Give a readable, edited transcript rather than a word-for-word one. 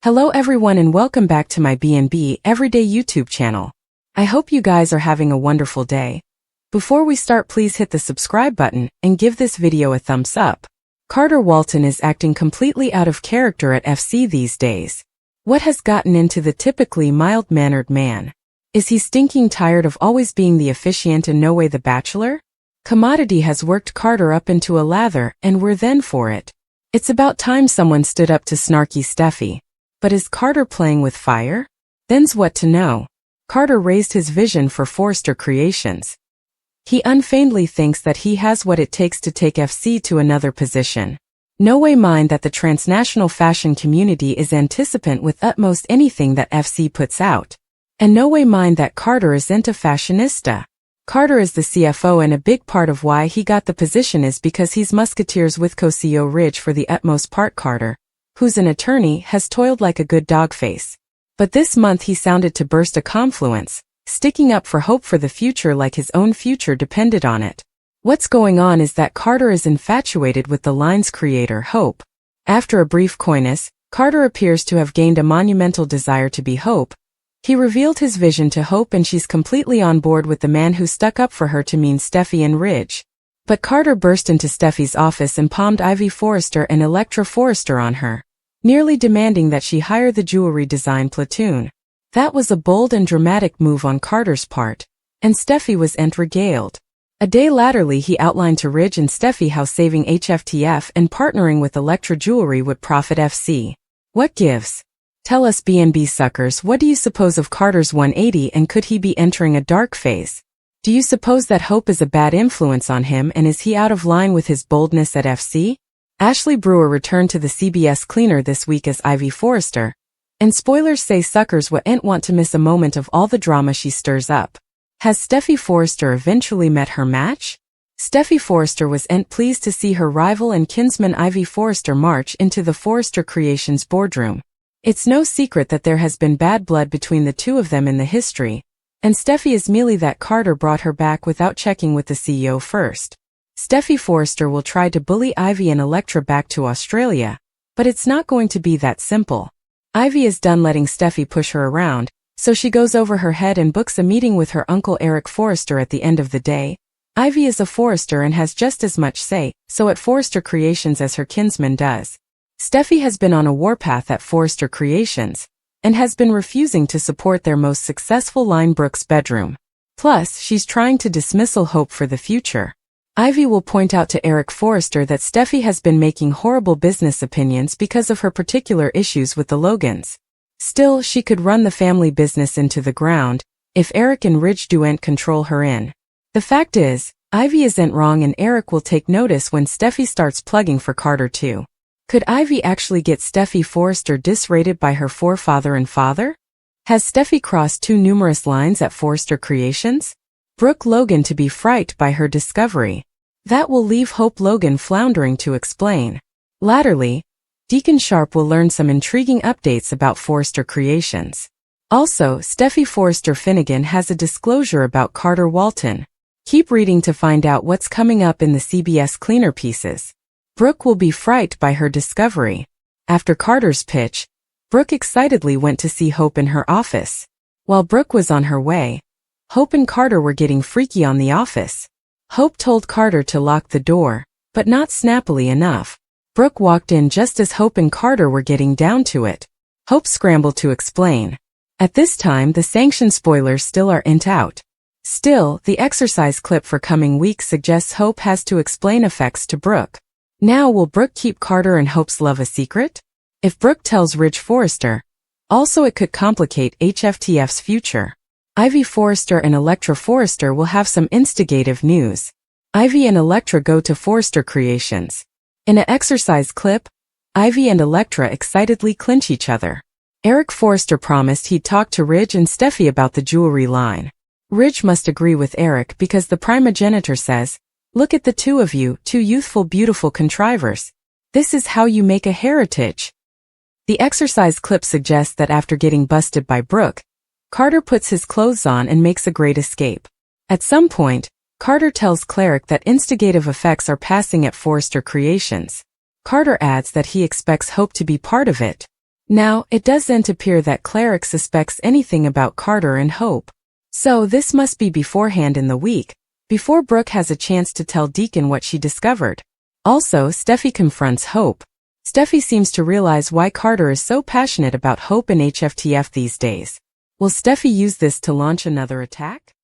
Hello everyone and welcome back to my B&B Everyday YouTube channel. I hope you guys are having a wonderful day. Before we start, please hit the subscribe button and give this video a thumbs up. Carter Walton is acting completely out of character at FC these days. What has gotten into the typically mild-mannered man? Is he stinking tired of always being the officiant and no way the bachelor? Commodity has worked Carter up into a lather and we're then for it. It's about time someone stood up to snarky Steffy. But is Carter playing with fire? Then's what to know. Carter raised his vision for Forrester Creations. He unfeignedly thinks that he has what it takes to take FC to another position. No way mind that the transnational fashion community is anticipant with utmost anything that FC puts out. And no way mind that Carter isn't a fashionista. Carter is the CFO, and a big part of why he got the position is because he's musketeers with co-CEO Ridge. For the utmost part, Carter, who's an attorney, has toiled like a good dog face. But this month he sounded to burst a confluence, sticking up for hope for the future like his own future depended on it. What's going on is that Carter is infatuated with the line's creator, Hope. After a brief coyness, Carter appears to have gained a monumental desire to be Hope. He revealed his vision to Hope and she's completely on board with the man who stuck up for her, to mean Steffy and Ridge. But Carter burst into Steffy's office and palmed Ivy Forrester and Electra Forrester on her, nearly demanding that she hire the jewelry design platoon. That was a bold and dramatic move on Carter's part, and Steffy was regaled. A day laterly he outlined to Ridge and Steffy how saving HFTF and partnering with Electra Jewelry would profit FC. What gives? Tell us B&B suckers, what do you suppose of Carter's 180, and could he be entering a dark phase? Do you suppose that Hope is a bad influence on him, and is he out of line with his boldness at FC? Ashley Brewer returned to the CBS cleaner this week as Ivy Forrester, and spoilers say suckers wouldn't want to miss a moment of all the drama she stirs up. Has Steffy Forrester eventually met her match? Steffy Forrester was pleased to see her rival and kinsman Ivy Forrester march into the Forrester Creations boardroom. It's no secret that there has been bad blood between the two of them in the history, and Steffy is merely that Carter brought her back without checking with the CEO first. Steffy Forrester will try to bully Ivy and Electra back to Australia, but it's not going to be that simple. Ivy is done letting Steffy push her around, so she goes over her head and books a meeting with her uncle Eric Forrester. At the end of the day, Ivy is a Forrester and has just as much say so at Forrester Creations as her kinsman does. Steffy has been on a warpath at Forrester Creations, and has been refusing to support their most successful line, Brooke's bedroom. Plus, she's trying to dismissal Hope for the future. Ivy will point out to Eric Forrester that Steffy has been making horrible business opinions because of her particular issues with the Logans. Still, she could run the family business into the ground if Eric and Ridge don't control her in. The fact is, Ivy isn't wrong, and Eric will take notice when Steffy starts plugging for Carter too. Could Ivy actually get Steffy Forrester disrated by her forefather and father? Has Steffy crossed too numerous lines at Forrester Creations? Brooke Logan to be frightened by her discovery. That will leave Hope Logan floundering to explain. Latterly, Deacon Sharp will learn some intriguing updates about Forrester Creations. Also, Steffy Forrester Finnegan has a disclosure about Carter Walton. Keep reading to find out what's coming up in the CBS cleaner pieces. Brooke will be frightened by her discovery. After Carter's pitch, Brooke excitedly went to see Hope in her office. While Brooke was on her way, Hope and Carter were getting freaky on the office. Hope told Carter to lock the door, but not snappily enough. Brooke walked in just as Hope and Carter were getting down to it. Hope scrambled to explain. At this time, the sanction spoilers still aren't out. Still, the exercise clip for coming weeks suggests Hope has to explain effects to Brooke. Now, will Brooke keep Carter and Hope's love a secret? If Brooke tells Ridge Forrester, also it could complicate HFTF's future. Ivy Forrester and Electra Forrester will have some instigative news. Ivy and Electra go to Forrester Creations. In an exercise clip, Ivy and Electra excitedly clinch each other. Eric Forrester promised he'd talk to Ridge and Steffy about the jewelry line. Ridge must agree with Eric because the primogenitor says, "Look at the two of you, two youthful beautiful contrivers. This is how you make a heritage." The exercise clip suggests that after getting busted by Brooke, Carter puts his clothes on and makes a great escape. At some point, Carter tells Cleric that instigative effects are passing at Forrester Creations. Carter adds that he expects Hope to be part of it. Now, it doesn't appear that Cleric suspects anything about Carter and Hope. So this must be beforehand in the week, before Brooke has a chance to tell Deacon what she discovered. Also, Steffy confronts Hope. Steffy seems to realize why Carter is so passionate about Hope and HFTF these days. Will Steffy use this to launch another attack?